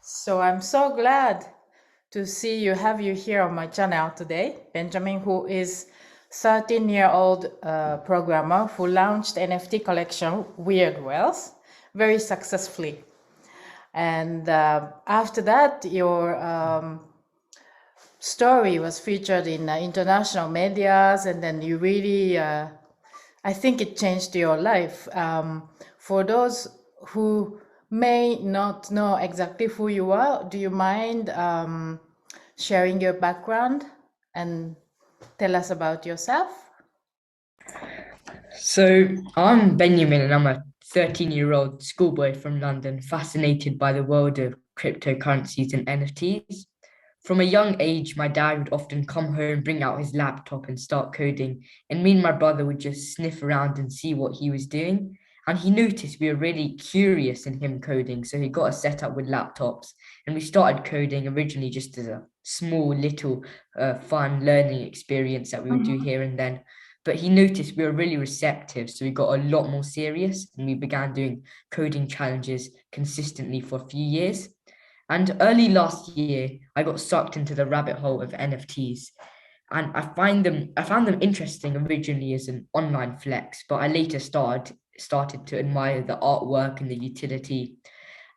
So I'm so glad to see you, have you here on my channel today. Benjamin, who is 13-year-old programmer who launched NFT collection Weird Wealth very successfully. And after that, your story was featured in international medias, and then you really, I think it changed your life. For those who may not know exactly who you are, do you mind sharing your background and tell us about yourself? So I'm Benjamin and I'm a 13-year-old schoolboy from London, fascinated by the world of cryptocurrencies and NFTs. From a young age, my dad would often come home, bring out his laptop and start coding, and me and my brother would just sniff around and see what he was doing. And he noticed we were really curious in him coding, so he got us set up with laptops, and we started coding originally just as a small little fun learning experience that we would do Mhm. here and then. But he noticed we were really receptive, so we got a lot more serious and we began doing coding challenges consistently for a few years. And early last year, I got sucked into the rabbit hole of NFTs. And I found them interesting originally as an online flex, but I later started to admire the artwork and the utility.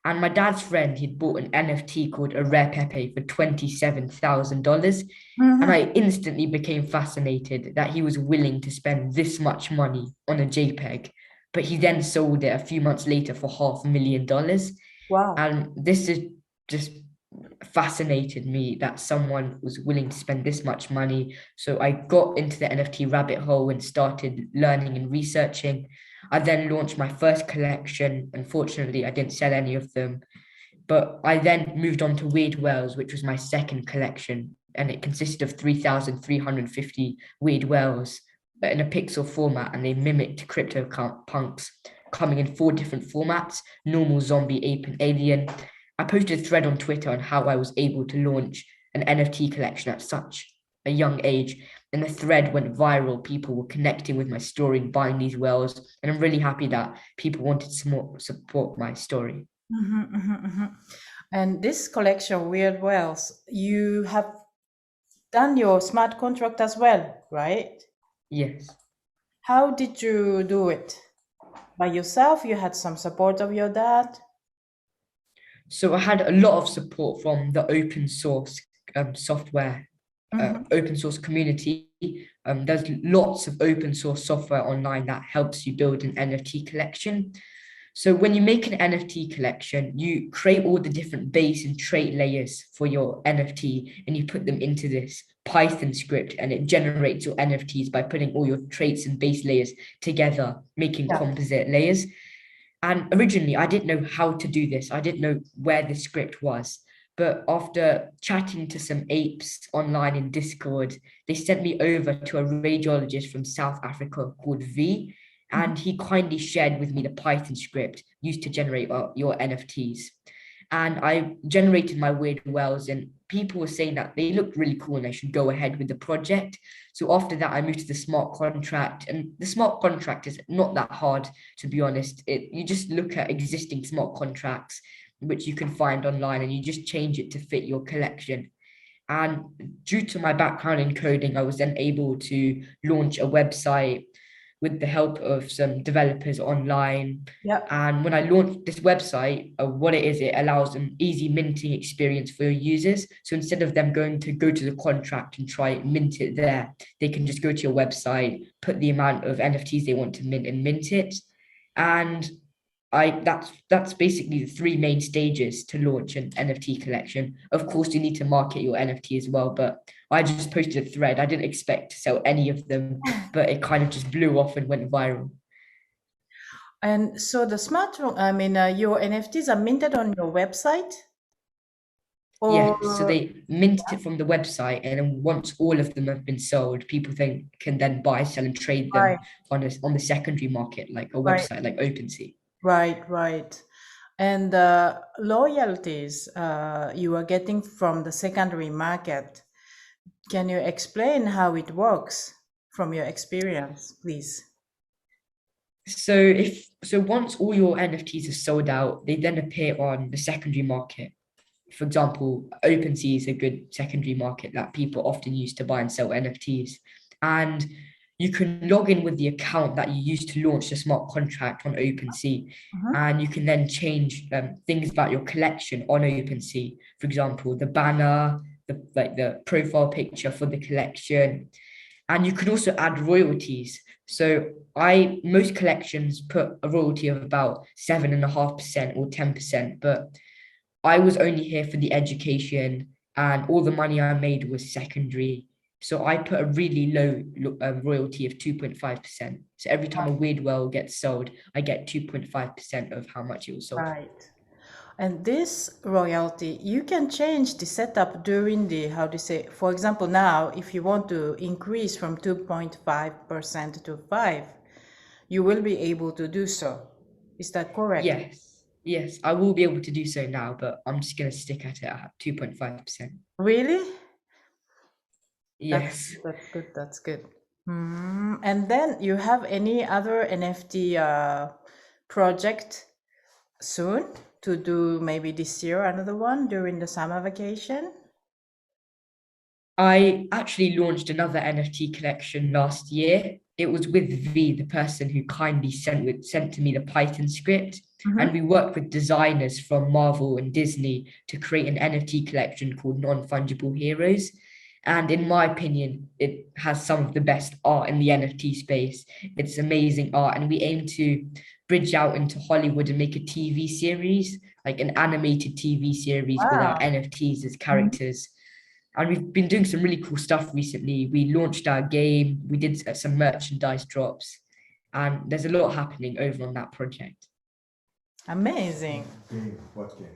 And my dad's friend, he'd bought an NFT called a Rare Pepe for $27,000. And Mhm. I instantly became fascinated that he was willing to spend this much money on a JPEG. But he then sold it a few months later for $500,000. Wow. And this is just fascinated me that someone was willing to spend this much money. So I got into the NFT rabbit hole and started learning and researching. I then launched my first collection. Unfortunately, I didn't sell any of them, but I then moved on to Weird Whales, which was my second collection, and it consisted of 3,350 weird whales in a pixel format, and they mimicked CryptoPunks, coming in four different formats: normal, zombie, ape, and alien. I posted a thread on Twitter on how I was able to launch an NFT collection at such a young age, and the thread went viral. People were connecting with my story, buying these whales, and I'm really happy that people wanted to support my story. Mhm, mhm, mhm. And this collection, Weird Wells, you have done your smart contract as well, right? Yes. How did you do it? By yourself? You had some support of your dad? So I had a lot of support from the open source software, Mhm. open source community. There's lots of open source software online that helps you build an NFT collection. So when you make an NFT collection, you create all the different base and trait layers for your NFT, and you put them into this Python script, and it generates your NFTs by putting all your traits and base layers together, making Yeah. composite layers. And originally, I didn't know how to do this. I didn't know where the script was. But after chatting to some apes online in Discord, they sent me over to a radiologist from South Africa called V. Mhm. And he kindly shared with me the Python script used to generate your NFTs. And I generated my weird wells, and people were saying that they looked really cool and I should go ahead with the project. So after that, I moved to the smart contract, and the smart contract is not that hard, to be honest. You just look at existing smart contracts which you can find online, and you just change it to fit your collection. And due to my background in coding, I was then able to launch a website with the help of some developers online. Yeah. And when I launched this website, what it is, it allows an easy minting experience for your users. So instead of them go to the contract and try mint it there, they can just go to your website, put the amount of NFTs they want to mint and mint it. And that's basically the three main stages to launch an NFT collection. Of course, you need to market your NFT as well, but I just posted a thread. I didn't expect to sell any of them, but it kind of just blew off and went viral. And so the your NFTs are minted on your website, Yeah, so or they mint it from the website, and then once all of them have been sold, people then can then buy, sell, and trade them right, on the secondary market, like a right, website like OpenSea. right. And loyalties you are getting from the secondary market. Can you explain how it works from your experience, please? So once all your NFTs are sold out, they then appear on the secondary market. for example, OpenSea is a good secondary market that people often use to buy and sell NFTs. And you can log in with the account that you used to launch the smart contract on OpenSea. Mhm. And you can then change things about your collection on OpenSea. For example, the banner, the profile picture for the collection. And you can also add royalties. So most collections put a royalty of about 7.5% or 10%, but I was only here for the education, and all the money I made was secondary. So I put a really low royalty of 2.5%. So every time a weird well gets sold, I get 2.5% of how much it was sold for. Right. And this royalty, you can change the setup during the, how do you say, for example, now, if you want to increase from 2.5% to 5, you will be able to do so. Is that correct? Yes, I will be able to do so now, but I'm just going to stick at it at 2.5%. Really? That's Yes. that's good. That's good. And then you have any other NFT project soon to do, maybe this year, another one during the summer vacation? I actually launched another NFT collection last year. It was with V, the person who kindly sent to me the Python script. And Mm-hmm. we worked with designers from Marvel and Disney to create an NFT collection called Non-Fungible Heroes. And in my opinion, it has some of the best art in the NFT space. It's amazing art. And we aim to bridge out into Hollywood and make a TV series, like an animated TV series with our Wow. NFTs as characters. And we've been doing some really cool stuff recently. We launched our game, we did some merchandise drops, and there's a lot happening over on that project. Amazing. Game. What game?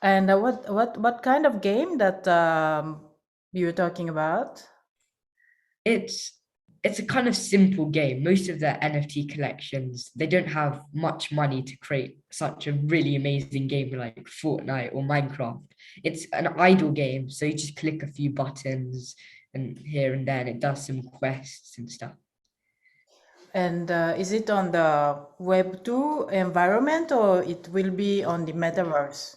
And what kind of game that you're talking about? It's it's a kind of simple game. Most of the NFT collections, they don't have much money to create such a really amazing game like Fortnite or Minecraft. It's an idle game, so you just click a few buttons and here and there, and it does some quests and stuff. And is it on the Web 2 environment or it will be on the metaverse?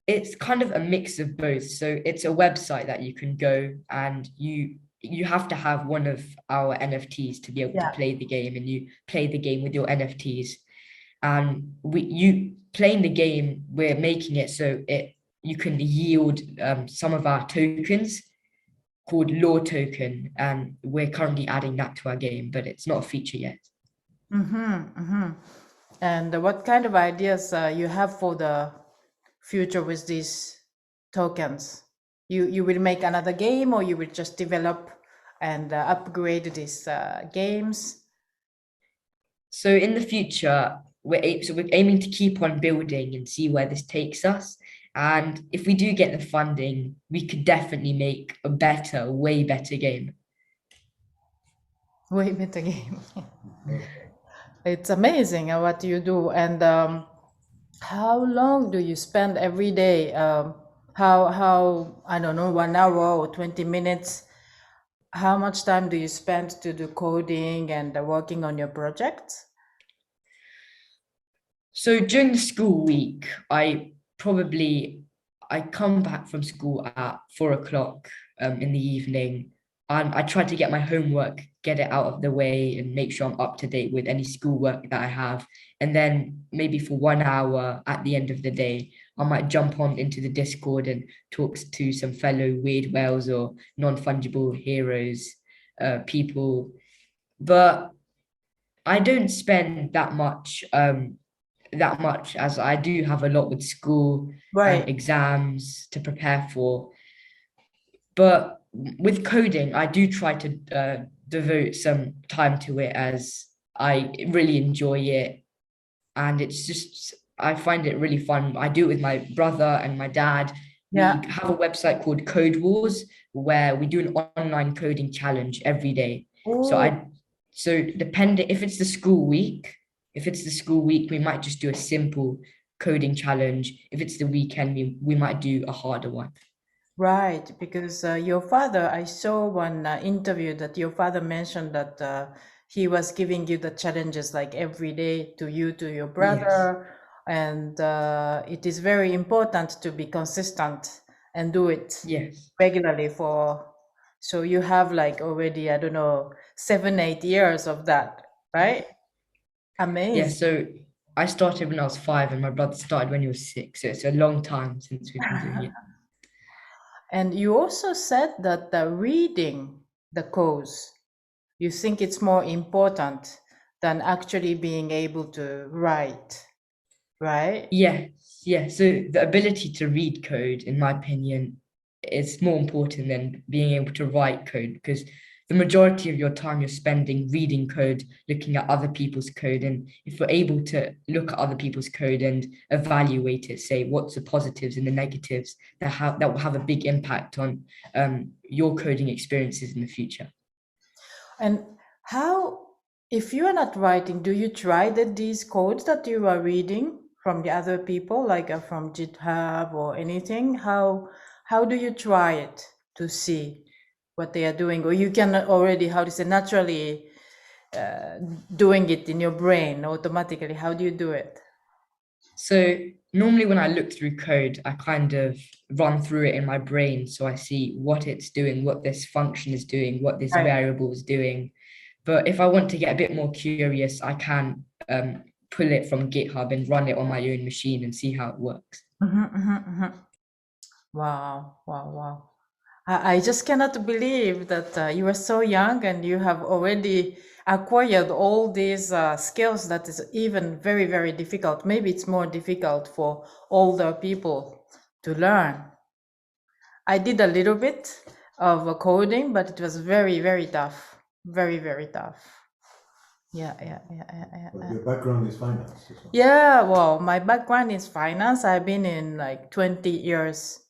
It's kind of a mix of both. So it's a website that you can go, and you have to have one of our NFTs to be able to Yeah. play the game, and you play the game with your NFTs. And you playing the game, we're making it so you can yield some of our tokens called Law Token, and we're currently adding that to our game, but it's not a feature yet. Mm-hmm, mm-hmm. And what kind of ideas you have for the future with these tokens? You will make another game, or you will just develop and upgrade these games? So in the future, we're aiming to keep on building and see where this takes us. And if we do get the funding, we could definitely make a better, way better game. Way better game. Okay. It's amazing what you do. And how long do you spend every day? How I don't know, 1 hour or 20 minutes? How much time do you spend to do coding and working on your projects? So during the school week, I come back from school at 4 o'clock in the evening, and I try to get my homework, get it out of the way, and make sure I'm up to date with any schoolwork that I have. And then maybe for 1 hour at the end of the day, I might jump on into the Discord and talk to some fellow weird whales or non-fungible heroes people. But I don't spend that much, as I do have a lot with school and Right. exams to prepare for. But with coding, I do try to devote some time to it, as I really enjoy it. And I find it really fun. I do it with my brother and my dad. We Yeah. have a website called Code Wars where we do an online coding challenge every day. So Oh, I so depending if it's the school week, we might just do a simple coding challenge. If it's the weekend, we might do a harder one. right. Because your father, I saw one interview that your father mentioned that he was giving you the challenges like every day to you, to your Yes. brother. and it is very important to be consistent and do it Yes. regularly so you have like already, I don't know, 7-8 years of that, right? Yeah, Amazing. so I started when I was 5 and my brother started when he was 6. So it's a long time since we've been doing it. And you also said that reading the codes, you think it's more important than actually being able to write, right? Yes, yeah. So the ability to read code, in my opinion, is more important than being able to write code, because the majority of your time you're spending reading code, looking at other people's code. And if we're able to look at other people's code and evaluate it, say what's the positives and the negatives, that will have a big impact on your coding experiences in the future. And how, if you are not writing, do you try these codes that you are reading from the other people, like from GitHub or anything? How do you try it to see what they are doing? Or you can already, how to say, naturally doing it in your brain automatically? How do you do it? So normally when I look through code, I kind of run through it in my brain. So I see what it's doing, what this function is doing, what this Right. variable is doing. But if I want to get a bit more curious, I can pull it from GitHub and run it on my own machine and see how it works. Wow, wow, wow. I just cannot believe that you are so young and you have already acquired all these skills that is even very, very difficult. Maybe it's more difficult for older people to learn. I did a little bit of coding, but it was very, very tough. Very, very tough. Yeah. But your background is finance as well. Yeah, well, my background is finance. I've been in like 20 years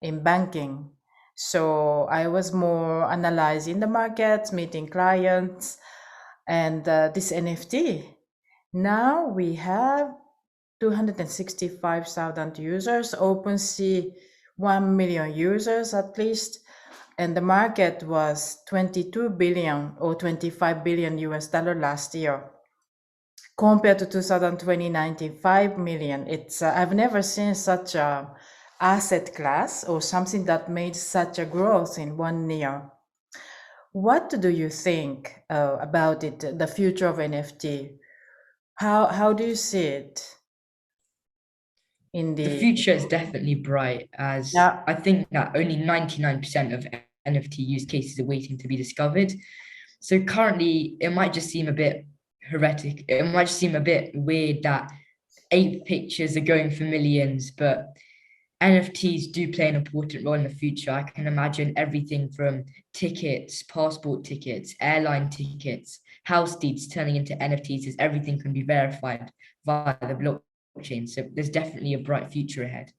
in banking. So I was more analyzing the markets, meeting clients, and this NFT. Now we have 265,000 users, OpenSea 1 million users at least, and the market was 22 billion or 25 billion US dollar last year. Compared to 2020, 95 million. It's I've never seen such a asset class or something that made such a growth in 1 year. What do you think about it, the future of NFT? How do you see it in The future is definitely bright, as Yeah. I think that only 99% of NFT use cases are waiting to be discovered. So currently, it might just seem a bit heretic. It might just seem a bit weird that 8 pictures are going for millions, but NFTs do play an important role in the future. I can imagine everything from tickets, passport tickets, airline tickets, house deeds turning into NFTs, as everything can be verified via the blockchain. So there's definitely a bright future ahead.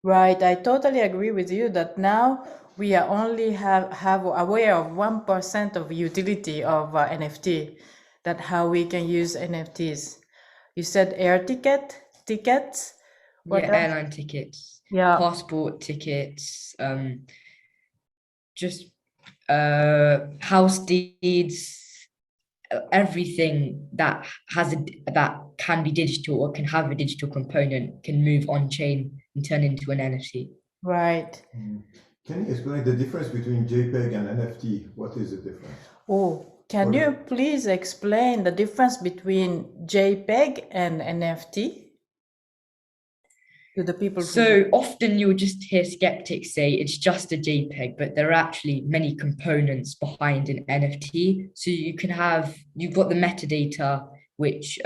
Right, I totally agree with you that now we are only have aware of 1% of utility of NFT, that how we can use NFTs. You said air tickets. What Yeah, else? airline tickets, Yeah, passport tickets, just house deeds, everything that that can be digital or can have a digital component can move on chain and turn into an NFT. right. Can you explain the difference between JPEG and NFT? What is the difference? Oh, can What you is- please explain the difference between JPEG and NFT to the people who So often you'll just hear skeptics say it's just a JPEG, but there are actually many components behind an NFT. So you've got the metadata, which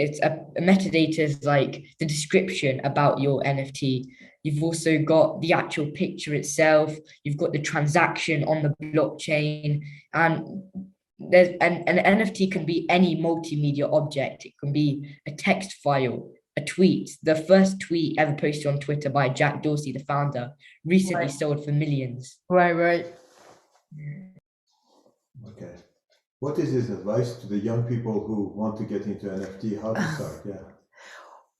it's a metadata is like the description about your NFT. You've also got the actual picture itself. You've got the transaction on the blockchain, and there's an NFT can be any multimedia object. It can be a text file, a tweet. The first tweet ever posted on Twitter by Jack Dorsey, the founder, recently Right. sold for millions. Right. Okay. What is his advice to the young people who want to get into NFT? How to start? Yeah.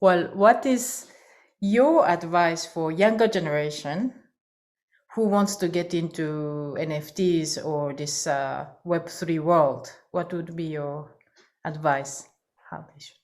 Well, what is your advice for younger generation who wants to get into NFTs or this Web3 world? What would be your advice? How they should?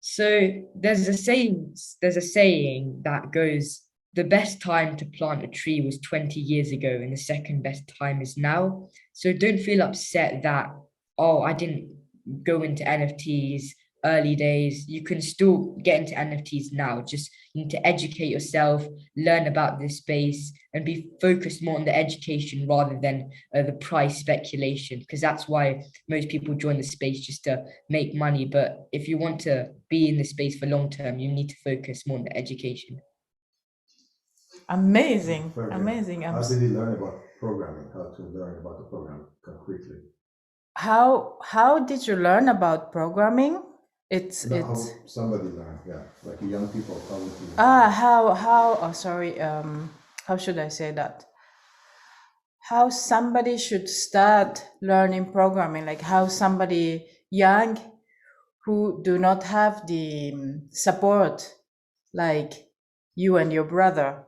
So there's a saying that goes, the best time to plant a tree was 20 years ago, and the second best time is now. So don't feel upset that, oh, I didn't go into NFTs early days. You can still get into NFTs now. Just you need to educate yourself, learn about this space, and be focused more on the education rather than the price speculation, because that's why most people join the space, just to make money. But if you want to be in the space for long term, you need to focus more on the education. Amazing, Very good. amazing. How did you learn about programming? How to learn about the program concretely? How did you learn about programming? It's How somebody learned, yeah, like young people, how would you? how oh sorry, how should I say that? How somebody should start learning programming, like how somebody young who do not have the support like you and your brother.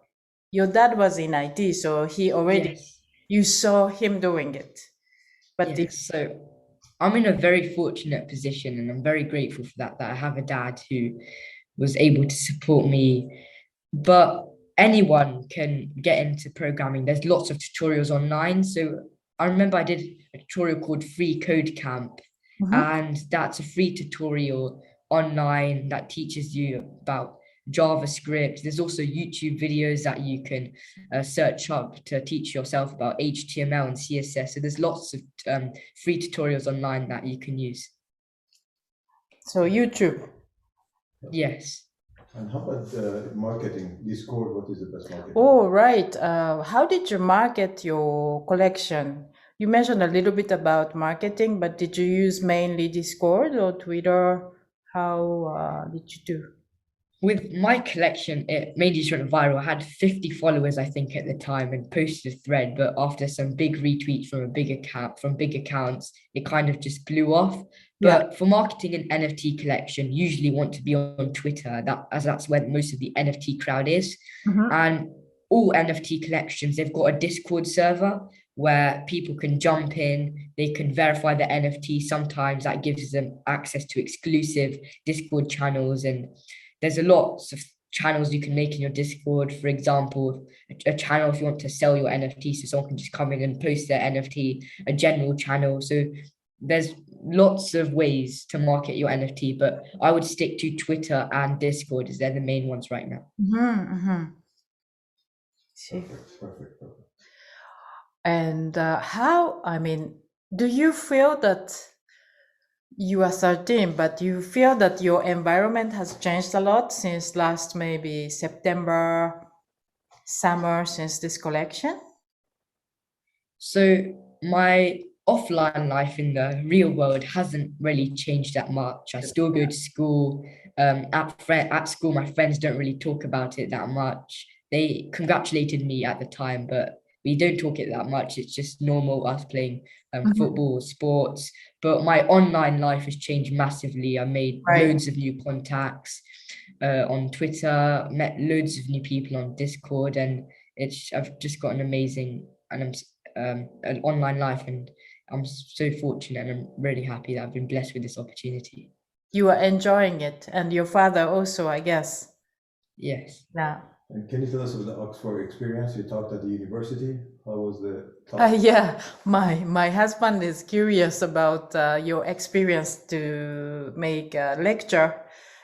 Your dad was in IT, so he already, Yes. you saw him doing it. But Yes. So I'm in a very fortunate position, and I'm very grateful for that I have a dad who was able to support me. But anyone can get into programming. There's lots of tutorials online. So I remember I did a tutorial called Free Code Camp, and that's a free tutorial online that teaches you about JavaScript. There's also YouTube videos that you can search up to teach yourself about HTML and CSS. So there's lots of free tutorials online that you can use. so YouTube. Yes. And how about marketing? Discord, what is the best marketing? Oh, right. How did you market your collection? You mentioned a little bit about marketing, but did you use mainly Discord or Twitter? How did you do? With my collection, it made just went viral. I had 50 followers, I think, at the time, and posted a thread. But after some big retweets from big accounts, it kind of just blew off. Yeah. But for marketing an NFT collection, usually want to be on Twitter, that's where most of the NFT crowd is. And all NFT collections, they've got a Discord server where people can jump in, they can verify the NFT. Sometimes that gives them access to exclusive Discord channels, and there's a lot of channels you can make in your Discord. For example, a channel if you want to sell your NFT, so someone can just come in and post their NFT, a general channel. So there's lots of ways to market your NFT, but I would stick to Twitter and Discord, as they're the main ones right now. Perfect. And I mean, do you feel that you are 13, but you feel that your environment has changed a lot since last maybe September, summer, since this collection? So my offline life in the real world hasn't really changed that much. I still go to school. At school, my friends don't really talk about it that much. They congratulated me at the time, but we don't talk it that much. It's just normal us playing football, sports. But my online life has changed massively. I made loads of new contacts on Twitter, met loads of new people on Discord, and I've just got an amazing an online life, and I'm so fortunate, and I'm really happy that I've been blessed with this opportunity. You are enjoying it, and your father also, I guess. Yes. Yeah. And can you tell us about the Oxford experience? You talked at the university. How was the talk? Yeah, my husband is curious about your experience to make a lecture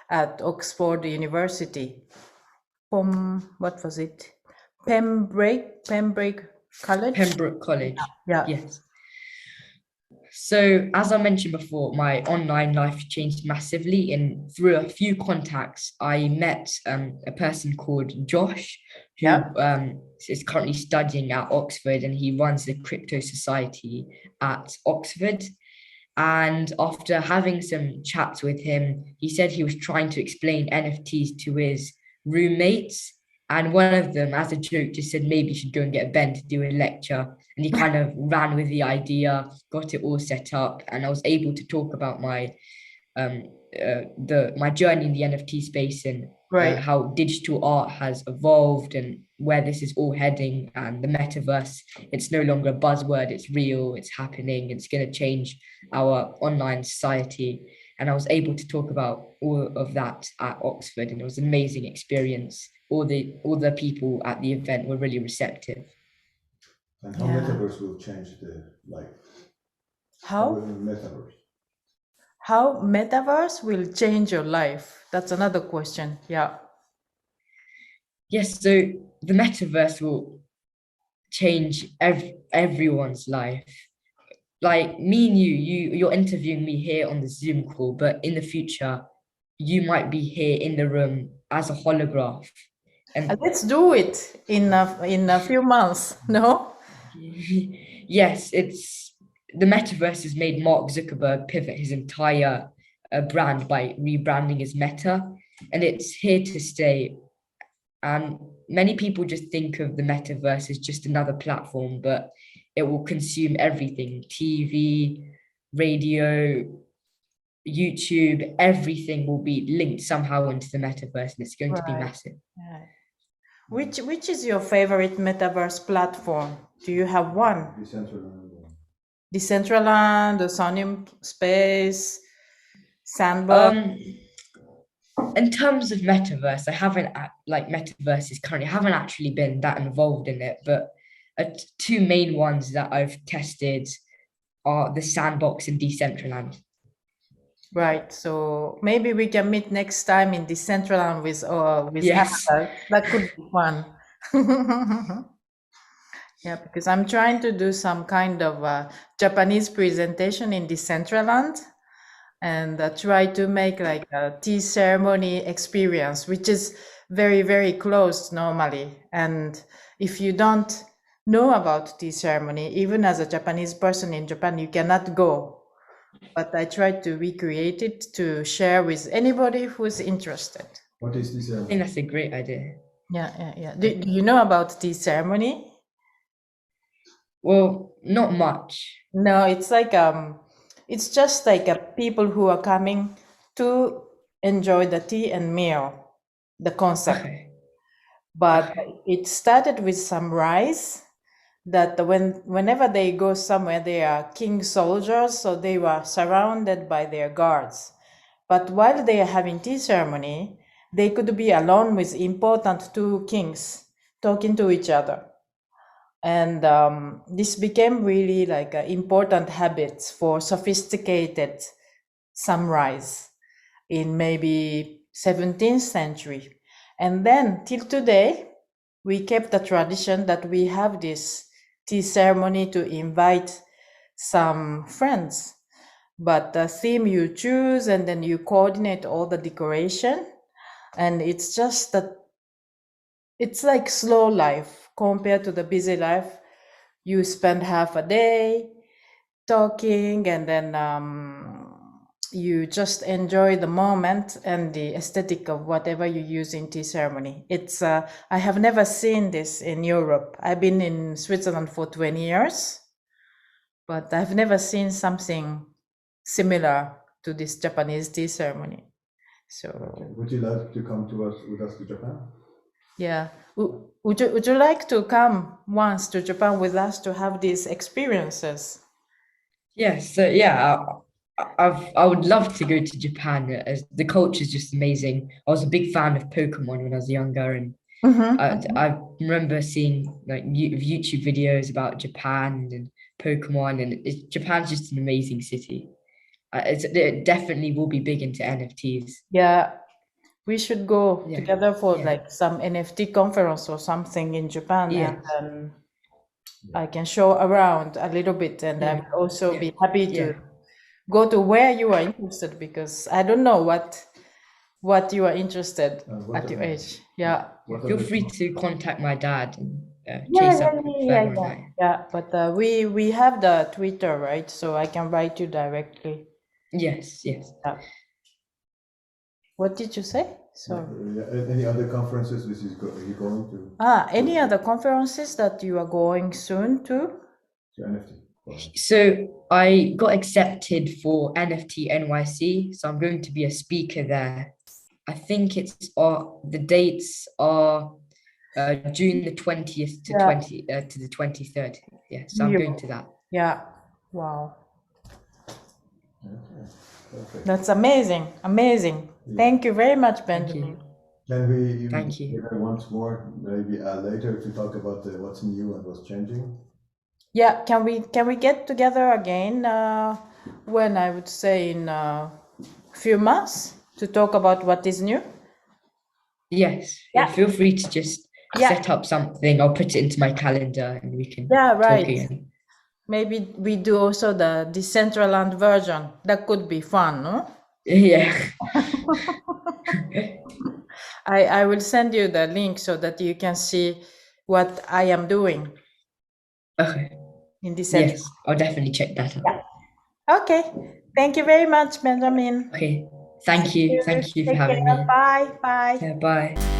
at Oxford University. From what was it? Pembroke College? Pembroke College. Yeah. Yes. So as I mentioned before, my online life changed massively, and through a few contacts, I met a person called Josh, who is currently studying at Oxford, and he runs the Crypto Society at Oxford. And after having some chats with him, he said he was trying to explain NFTs to his roommates. And one of them, as a joke, just said maybe you should go and get Ben to do a lecture. And he kind of ran with the idea, got it all set up, and I was able to talk about my my journey in the NFT space, and how digital art has evolved and where this is all heading, and the metaverse. It's no longer a buzzword, it's real, it's happening, it's going to change our online society. and I was able to talk about all of that at Oxford, and it was an amazing experience. All the people at the event were really receptive. And how metaverse will change the life? How metaverse? How metaverse will change your life? That's another question. Yeah. Yes, so the metaverse will change everyone's life. Like me and you're interviewing me here on the Zoom call, but in the future, you might be here in the room as a holograph. And Let's do it in a few months. No? yes, it's the metaverse has made Mark Zuckerberg pivot his entire brand by rebranding as Meta, and it's here to stay. And many people just think of the metaverse as just another platform, but it will consume everything: TV, radio, YouTube, everything will be linked somehow into the metaverse, and it's going to be massive. Right. Which is your favorite metaverse platform? Do you have one? Decentraland, the Sonium Space, Sandbox? In terms of metaverse, I haven't metaverses currently. I haven't actually been that involved in it, but two main ones that I've tested are the Sandbox and Decentraland. Right. So maybe we can meet next time in Decentraland with Yes. Hannah. That could be fun. Yeah, because I'm trying to do some kind of Japanese presentation in Decentraland, and try to make like a tea ceremony experience, which is very, very closed normally. And if you don't know about tea ceremony, even as a Japanese person in Japan, you cannot go. But I tried to recreate it to share with anybody who's interested. What is tea ceremony? I think that's a great idea. Yeah. Do you know about tea ceremony? Well, not much. No, it's like it's just like people who are coming to enjoy the tea and meal, the concept. Okay. But it started with some rice that whenever they go somewhere, they are king soldiers, so they were surrounded by their guards. But while they are having tea ceremony, they could be alone with important two kings talking to each other. And this became really like important habits for sophisticated samurais in maybe 17th century. And then till today, we kept the tradition that we have this tea ceremony to invite some friends. But the theme you choose, and then you coordinate all the decoration. And it's just that it's like slow life compared to the busy life. You spend half a day talking, and then you just enjoy the moment and the aesthetic of whatever you use in tea ceremony. It's I have never seen this in Europe. I've been in Switzerland for 20 years, but I've never seen something similar to this Japanese tea ceremony. So would you like to come with us to Japan? Yeah. Would you like to come once to Japan with us to have these experiences? Yes. So yeah, I would love to go to Japan, as the culture is just amazing. I was a big fan of Pokemon when I was younger, and I remember seeing like YouTube videos about Japan and Pokemon, and Japan's just an amazing city. It definitely will be big into NFTs. Yeah, we should go together for like some NFT conference or something in Japan, and I can show around a little bit, and I will also be happy to go to where you are interested, because I don't know what you are interested at your age. Yeah. Feel free to contact my dad and chase up further on that. Yeah, but we have the Twitter, right? So I can write you directly. Yes. Yeah. What did you say? So any other conferences are you going to? Any other conferences that you are going soon to? To NFT. So I got accepted for NFT.NYC, so I'm going to be a speaker there. I think it's the dates are June the 20th to to the 23rd. Yeah, so I'm going to that. Yeah. Wow. Okay. Perfect. That's amazing. Amazing. Yeah. Thank you very much, Thank Benjamin. you. Can we Thank get you. together once more, maybe later, to talk about what's new and what's changing? Yeah, can we get together again when I would say in a few months to talk about what is new? Yes. Yeah. Feel free to just Yeah. set up something. I'll put it into my calendar and we can Yeah, talk right. again. Maybe we do also the Decentraland version. That could be fun, no? Yeah. I will send you the link so that you can see what I am doing Okay. in Decentraland. Yes, I'll definitely check that out. Okay. Thank you very much, Benjamin. Okay. Thank you. Thank you for Take having care. me. Bye. Bye. Yeah, bye.